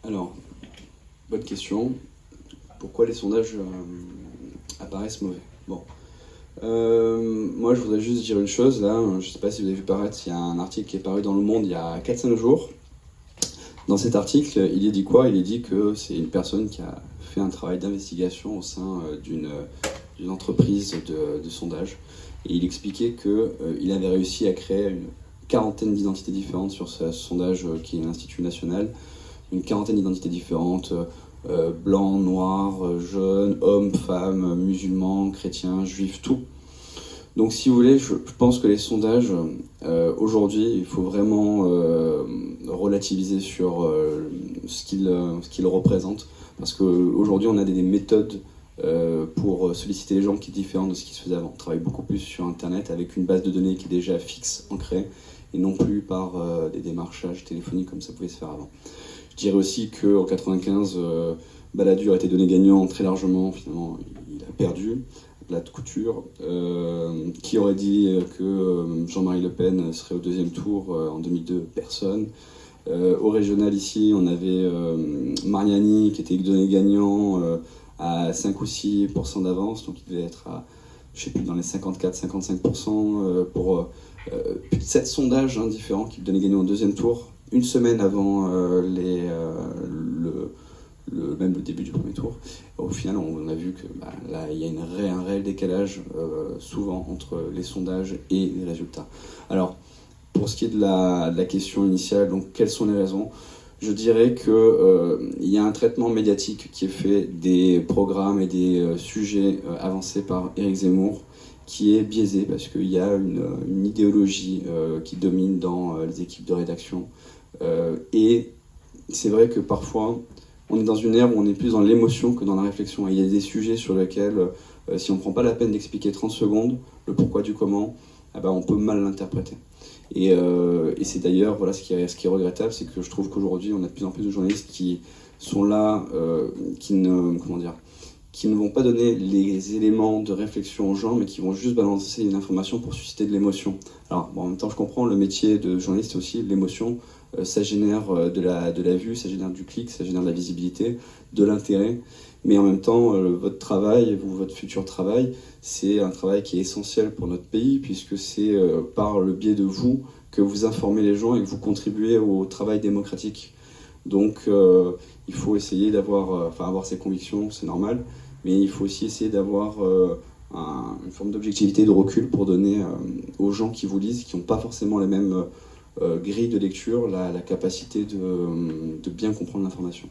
Alors, bonne question. Pourquoi les sondages apparaissent mauvais? Bon. Moi, je voudrais juste dire une chose, là. Je ne sais pas si vous avez vu paraître, il y a un article qui est paru dans Le Monde il y a 4-5 jours. Dans cet article, il est dit quoi? Il est dit que c'est une personne qui a fait un travail d'investigation au sein d'une entreprise de sondage. Et il expliquait qu'il avait réussi à créer une quarantaine d'identités différentes sur ce sondage qui est l'Institut National. Une quarantaine d'identités différentes, blancs, noirs, jeunes, hommes, femmes, musulmans, chrétiens, juifs, tout. Donc si vous voulez, je pense que les sondages, aujourd'hui, il faut vraiment relativiser sur ce qu'ils représentent. Parce qu'aujourd'hui, on a des méthodes pour solliciter les gens qui sont différentes de ce qui se faisait avant. On travaille beaucoup plus sur Internet avec une base de données qui est déjà fixe, ancrée, et non plus par des démarchages téléphoniques comme ça pouvait se faire avant. Je dirais aussi qu'en 95, Balladur a été donné gagnant très largement, finalement il a perdu, la couture. Qui aurait dit que Jean-Marie Le Pen serait au deuxième tour en 2002? Personne. Au régional ici, on avait Mariani qui était donné gagnant à 5 ou 6% d'avance, donc il devait être à, je sais plus, dans les 54-55% pour plus de 7 sondages différents qui le donnaient gagnant au deuxième tour, une semaine avant même le début du premier tour. Au final, on a vu que là, il y a un réel décalage souvent entre les sondages et les résultats. Alors, pour ce qui est de la question initiale, donc quelles sont les raisons? Je dirais qu'il y a un traitement médiatique qui est fait des programmes et des sujets avancés par Éric Zemmour qui est biaisé parce qu'il y a une idéologie qui domine dans les équipes de rédaction. Et c'est vrai que parfois, on est dans une ère où on est plus dans l'émotion que dans la réflexion. Et il y a des sujets sur lesquels, si on ne prend pas la peine d'expliquer 30 secondes le pourquoi du comment, on peut mal l'interpréter. Et c'est d'ailleurs ce qui est regrettable, c'est que je trouve qu'aujourd'hui, on a de plus en plus de journalistes qui sont là, qui ne vont pas donner les éléments de réflexion aux gens, mais qui vont juste balancer une information pour susciter de l'émotion. Alors, en même temps, je comprends, le métier de journaliste, c'est aussi l'émotion. Ça génère de la vue, ça génère du clic, ça génère de la visibilité, de l'intérêt. Mais en même temps, votre travail, votre futur travail, c'est un travail qui est essentiel pour notre pays, puisque c'est par le biais de vous que vous informez les gens et que vous contribuez au travail démocratique. Donc, il faut essayer avoir ses convictions, c'est normal, mais il faut aussi essayer d'avoir une forme d'objectivité, de recul pour donner aux gens qui vous lisent, qui n'ont pas forcément les mêmes grille de lecture, la capacité de bien comprendre l'information.